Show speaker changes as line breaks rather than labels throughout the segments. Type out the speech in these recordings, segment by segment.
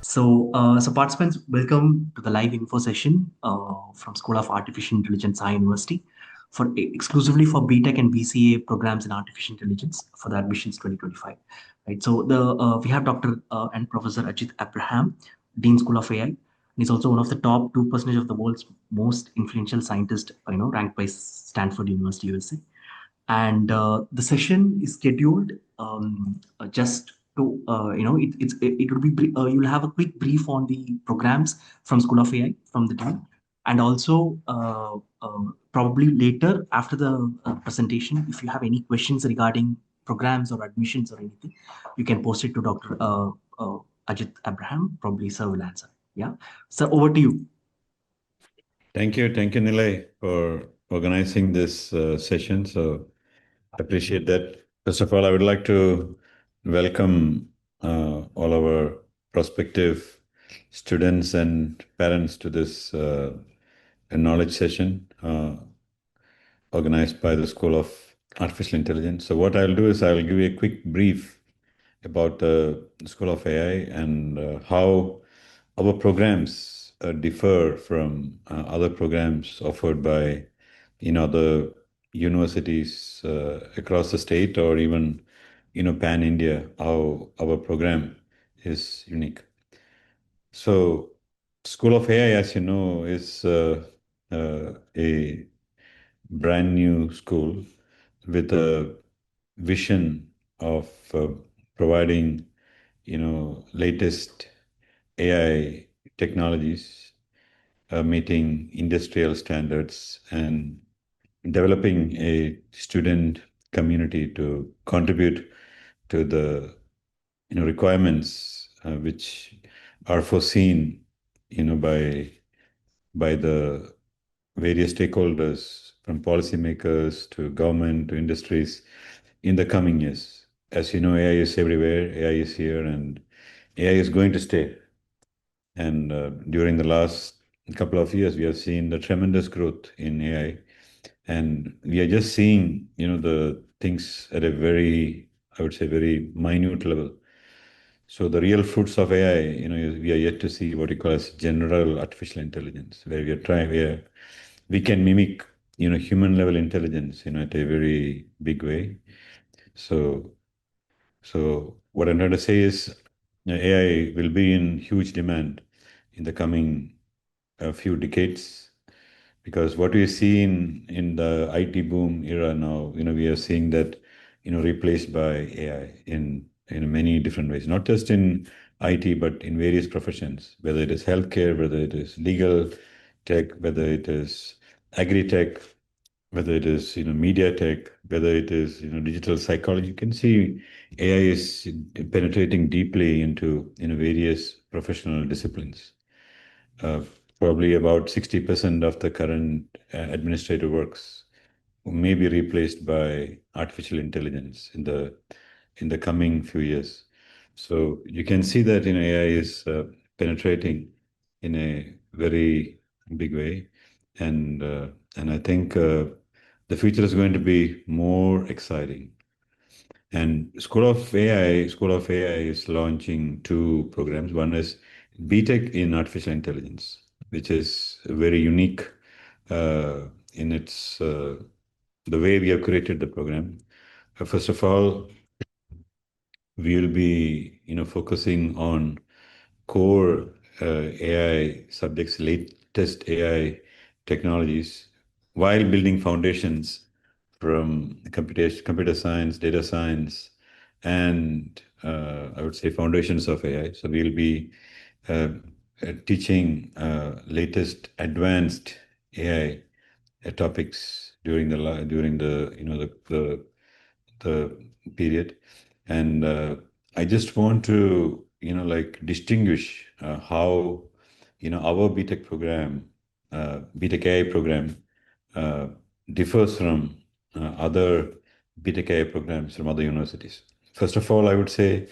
So participants, welcome to the live info session from School of Artificial Intelligence, Sai University, for exclusively for B.Tech and BCA programs in artificial intelligence for the admissions 2025. Right. So we have Dr. And Professor Ajith Abraham, Dean School of AI, and he's also one of the top 2% of the world's most influential scientists, ranked by Stanford University, USA. And the session is scheduled just to it will be you'll have a quick brief on the programs from School of AI from the team, and also probably later after the presentation, if you have any questions regarding programs or admissions or anything, you can post it to Dr. Ajith Abraham. Probably sir will answer. Yeah, so over to you.
Thank you, Nilay, for organizing this session. So I appreciate that. First of all, I would like to welcome all our prospective students and parents to this knowledge session organized by the School of Artificial Intelligence. So what I'll do is I'll give you a quick brief about the School of AI and how our programs differ from other programs offered by the universities across the state or even pan India. How our program is unique. So School of AI, as you know, is a brand new school with a vision of providing latest AI technologies, meeting industrial standards, and developing a student community to contribute to the requirements which are foreseen by the various stakeholders, from policymakers to government to industries in the coming years. As you know, AI is everywhere, AI is here, and AI is going to stay. And during the last couple of years, we have seen the tremendous growth in AI, and we are just seeing, the things at a very, I would say, very minute level. So the real fruits of AI, we are yet to see what we call as general artificial intelligence, where where we can mimic, human level intelligence, at a very big way. So, what I'm trying to say is, AI will be in huge demand in the coming few decades, because what we see in the IT boom era now, we are seeing that, replaced by AI in many different ways, not just in IT, but in various professions, whether it is healthcare, whether it is legal tech, whether it is agri-tech, whether it is media tech, whether it is digital psychology. You can see AI is penetrating deeply into various professional disciplines. Uh, Probably about 60% of the current administrative works may be replaced by artificial intelligence in the coming few years. So you can see that AI is penetrating in a very big way, and I think the future is going to be more exciting. And School of AI is launching two programs. One is B.Tech in artificial intelligence, which is very unique in its the way we have created the program. First of all, we will be focusing on core AI subjects, latest AI technologies, while building foundations from computer science, data science, and I would say foundations of AI. So we'll be uh, teaching latest advanced AI topics during the the period, and I just want to like distinguish how our BTech program, BTech AI program, uh, differs from other BTech AI programs from other universities. First of all, I would say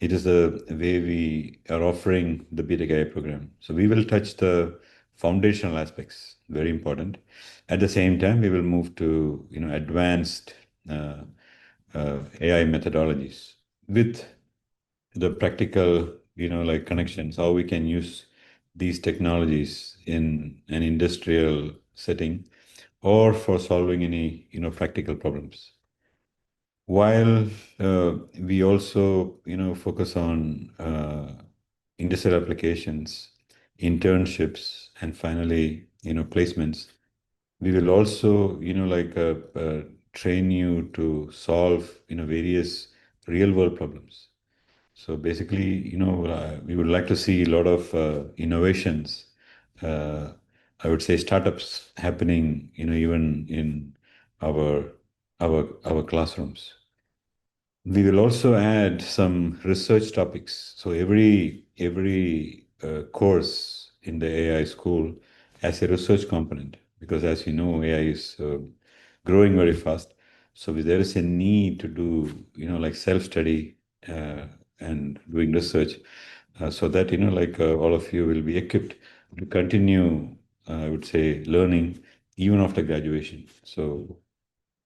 it is the way we are offering the BTech AI program. So we will touch the foundational aspects, very important. At the same time, we will move to advanced AI methodologies with the practical like connections, how we can use these technologies in an industrial setting or for solving any, practical problems. While we also, focus on industrial applications, internships, and finally, placements, we will also, train you to solve, various real world problems. So basically, we would like to see a lot of innovations. Uh, I would say startups happening, even in our our classrooms. We will also add some research topics. So every course in the AI school has a research component because, as you know, AI is growing very fast. So there is a need to do, like self-study uh, and doing research, so that all of you will be equipped to continue, I would say, learning even after graduation. So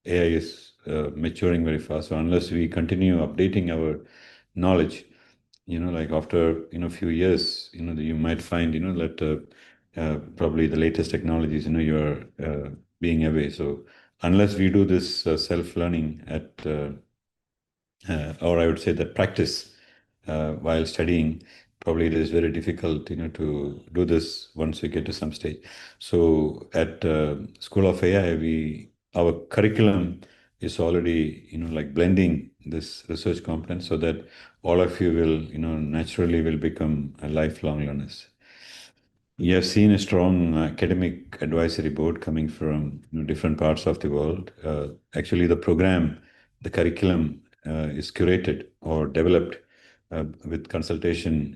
AI is maturing very fast. So unless we continue updating our knowledge, like after few years, you might find that probably the latest technologies, you're being away. So unless we do this self-learning at or I would say the practice while studying, probably it is very difficult, to do this once we get to some stage. So at School of AI, our curriculum is already, like blending this research competence so that all of you will, naturally will become a lifelong learners. You have seen a strong academic advisory board coming from different parts of the world. Actually, the program, the curriculum is curated or developed with consultation,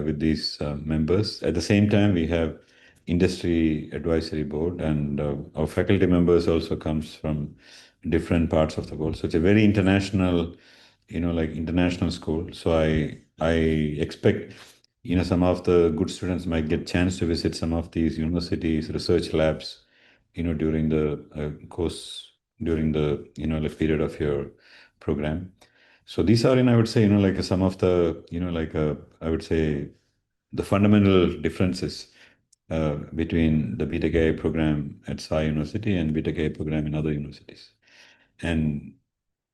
with these members. At the same time, we have industry advisory board, and our faculty members also comes from different parts of the world. So it's a very international, like international school. So I expect some of the good students might get chance to visit some of these universities, research labs, during the course, during the, like period of your program. So these are, I would say, like some of the, I would say, the fundamental differences between the B.Tech AI program at Sai University and B.Tech AI program in other universities. And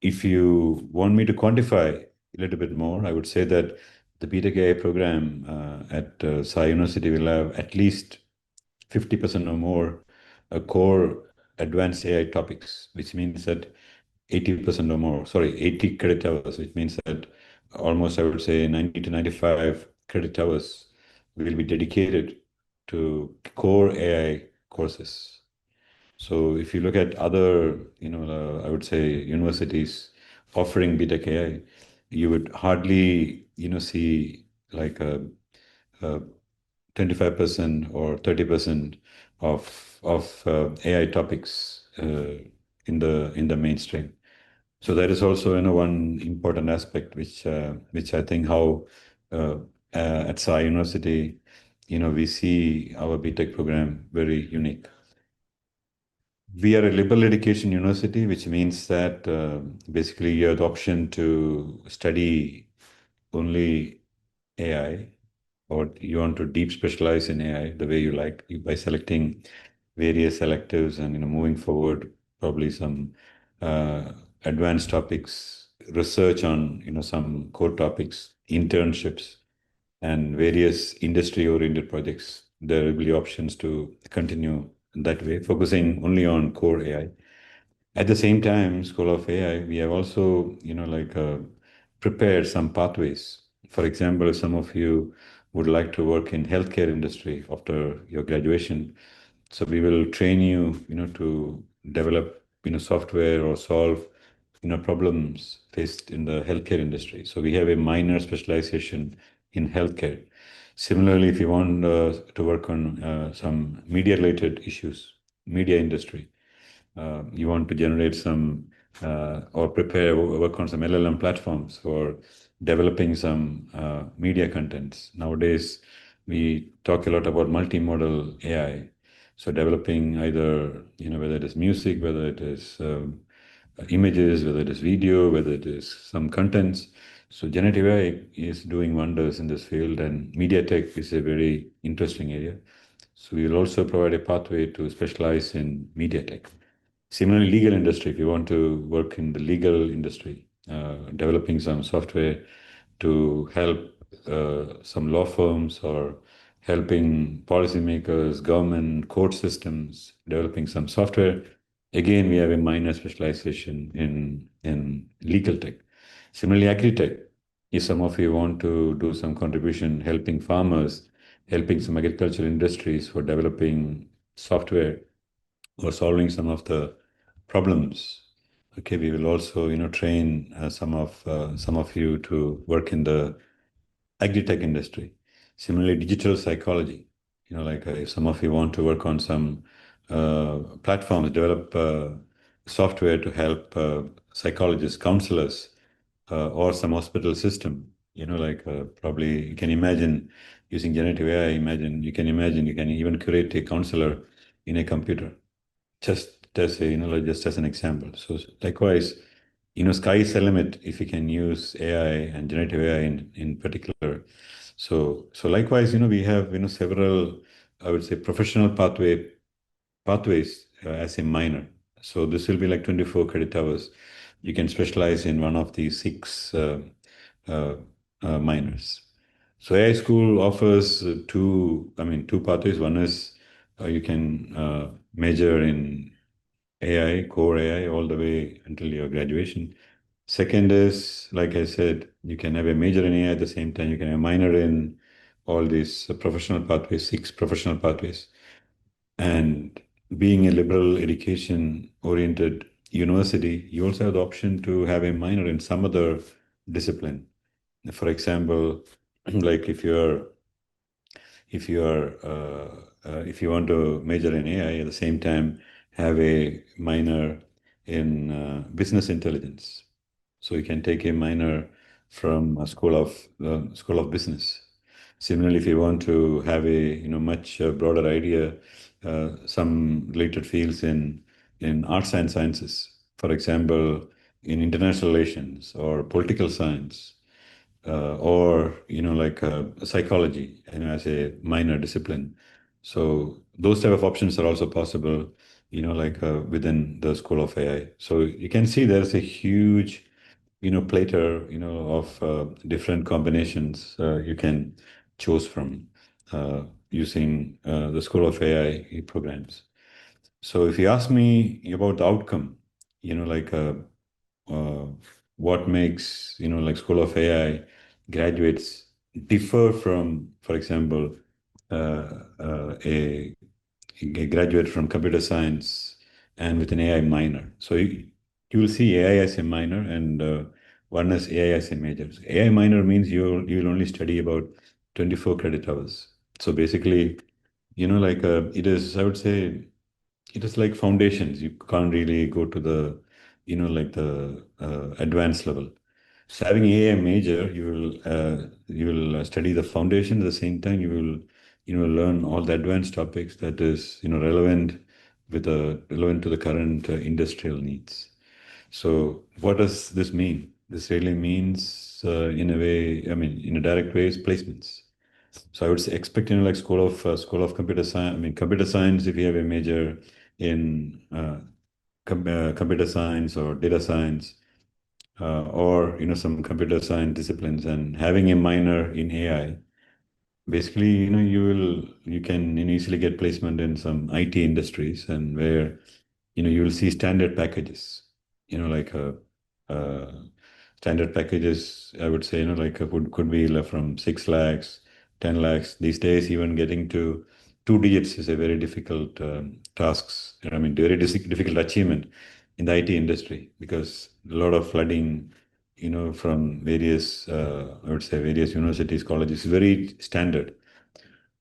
if you want me to quantify a little bit more, I would say that the B.Tech AI program at Sai University will have at least 50% or more core advanced AI topics, which means that 80% or more, sorry, 80 credit hours, which means that almost, I would say, 90 to 95 credit hours will be dedicated to core AI courses. So if you look at other, I would say universities offering B.Tech AI, you would hardly, see like a 25% or 30% of AI topics in the mainstream. So that is also, one important aspect which I think how uh, at Sai University, we see our B.Tech program very unique. We are a liberal education university, which means that basically you have the option to study only AI, or you want to deep specialize in AI the way you like by selecting various electives and moving forward probably some uh, advanced topics, research on some core topics, internships, and various industry-oriented projects. There will be options to continue that way, focusing only on core AI. At the same time, School of AI, we have also, prepared some pathways. For example, if some of you would like to work in healthcare industry after your graduation, so we will train you, to develop, software or solve, problems faced in the healthcare industry. So we have a minor specialization in healthcare. Similarly, if you want to work on some media-related issues, media industry, you want to generate some or prepare work on some LLM platforms for developing some media contents. Nowadays, we talk a lot about multimodal AI. So developing either whether it is music, whether it is images, whether it is video, whether it is some contents. So generative AI is doing wonders in this field, and media tech is a very interesting area. So we will also provide a pathway to specialize in media tech. Similarly, legal industry, if you want to work in the legal industry, developing some software to help some law firms or helping policymakers, government, court systems, developing some software. Again, we have a minor specialization in legal tech. Similarly, agri-tech, if some of you want to do some contribution helping farmers, helping some agricultural industries for developing software or solving some of the problems. Okay, we will also, train some of you to work in the agri-tech industry. Similarly, digital psychology. Like if some of you want to work on some platforms, develop software to help psychologists, counselors, or some hospital system. Like probably you can imagine using generative AI. You can even create a counselor in a computer, just as an example. So likewise, sky is the limit if you can use AI and generative AI in particular. So likewise, we have, several, I would say, professional pathways as a minor. So this will be like 24 credit hours. You can specialize in one of these six uh, minors. So AI school offers two pathways. One is you can major in AI, core AI, all the way until your graduation. Second is, like I said, you can have a major in AI at the same time. You can have a minor in all these professional pathways, six professional pathways. And being a liberal education oriented university, you also have the option to have a minor in some other discipline. For example, like if you want to major in AI at the same time have a minor in business intelligence, so you can take a minor from a school of business. Similarly, if you want to have a much broader idea, some related fields in arts and sciences, for example, in international relations or political science, or like psychology, as a minor discipline. So those type of options are also possible, like within the School of AI. So you can see there's a huge platter of different combinations you can choose from using the School of AI programs. So if you ask me about the outcome, like uh, what makes like School of AI graduates differ from, for example, a graduate from computer science and with an AI minor. So you will see AI as a minor and one as AI as a major. So AI minor means you'll only study about 24 credit hours. So basically, like it is, I would say, it is like foundations. You can't really go to the, like the advanced level. So having AI major, you will study the foundation at the same time. You will learn all the advanced topics that is relevant to the current industrial needs. So what does this mean? This really means in a way, I mean, in a direct way, is placements. So I would say expect like school of computer science. I mean, computer science. If you have a major in computer science or data science, or some computer science disciplines, and having a minor in AI, basically you can easily get placement in some IT industries, and where you will see standard packages, like uh, standard packages, I would say, like could be like from 6 lakhs, 10 lakhs. These days, even getting to 2 digits is a very difficult tasks. I mean, very difficult achievement in the IT industry, because a lot of flooding, from various, I would say, various universities, colleges, is very standard.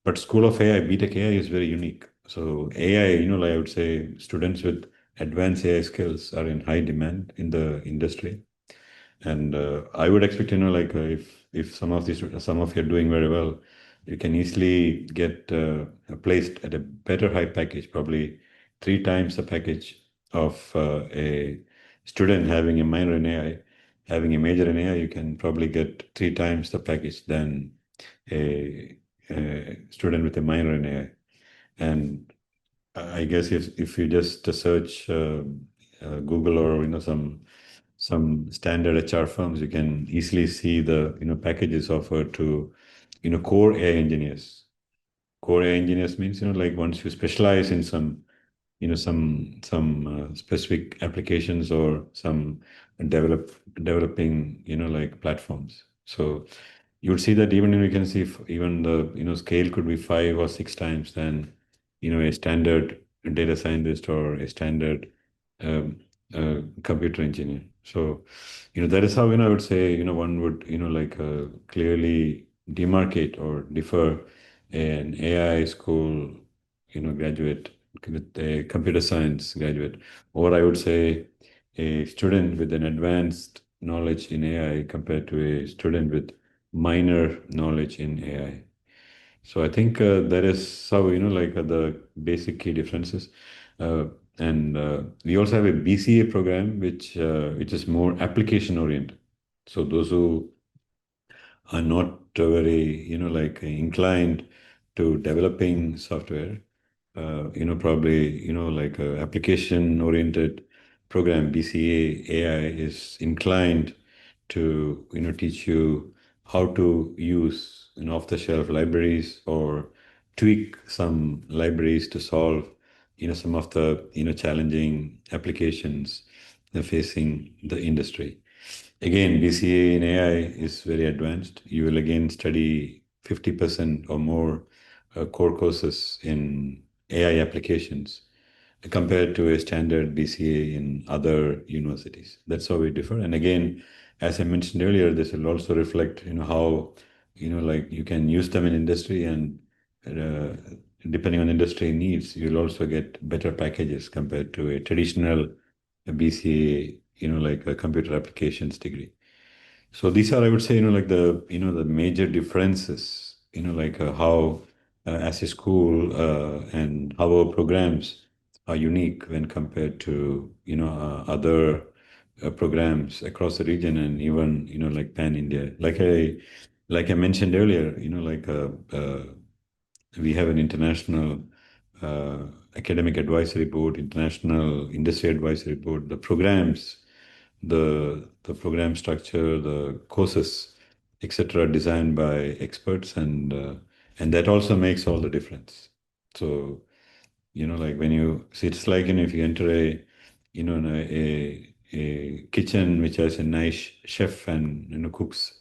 But School of AI, B.Tech AI is very unique. So AI, like I would say, students with advanced AI skills are in high demand in the industry. And I would expect, like if some of you are doing very well, you can easily get placed at a better high package, probably three times the package of a student having a minor in AI, having a major in AI, you can probably get 3 times the package than a student with a minor in AI. And I guess if you just search Google or some standard HR firms, you can easily see the packages offered to core AI engineers. Core AI engineers means like once you specialize in some specific applications or some developing like platforms. So you would see that even we can see even the scale could be 5 or 6 times than a standard data scientist or a standard um, computer engineer. So that is how I would say one would like clearly demarcate or differ an AI school graduate with a computer science graduate, or I would say a student with an advanced knowledge in AI compared to a student with minor knowledge in AI. So I think that is how like the basic key differences. Uh, and we also have a BCA program which is more application oriented. So those who are not very like inclined to developing software, probably like a application oriented program, BCA AI is inclined to teach you how to use off the shelf libraries or tweak some libraries to solve some of the challenging applications facing the industry. Again, BCA in AI is very advanced. You will again study 50% or more core courses in AI applications compared to a standard BCA in other universities. That's how we differ. And again, as I mentioned earlier, this will also reflect, how, like you can use them in industry, and uh, depending on industry needs, you'll also get better packages compared to a traditional BCA, like a computer applications degree. So these are, I would say, like the major differences, like how as a school and how our programs are unique when compared to, other programs across the region and even, like pan India. Like I mentioned earlier, like we have an international academic advisory board, international industry advisory board. The programs, the program structure, the courses, etc., designed by experts, and that also makes all the difference. So like when you see, it's like if you enter a a kitchen which has a nice chef and cooks,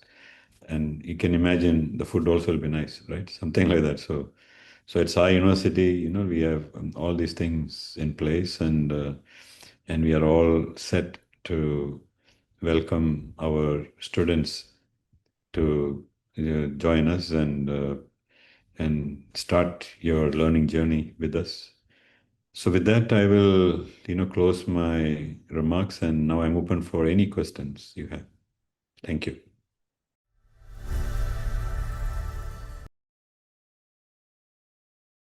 and you can imagine the food also will be nice, right? Something like that. So at Sai University, we have all these things in place, and we are all set to welcome our students to join us and start your learning journey with us. So with that, I will close my remarks, and now I'm open for any questions you have. Thank you.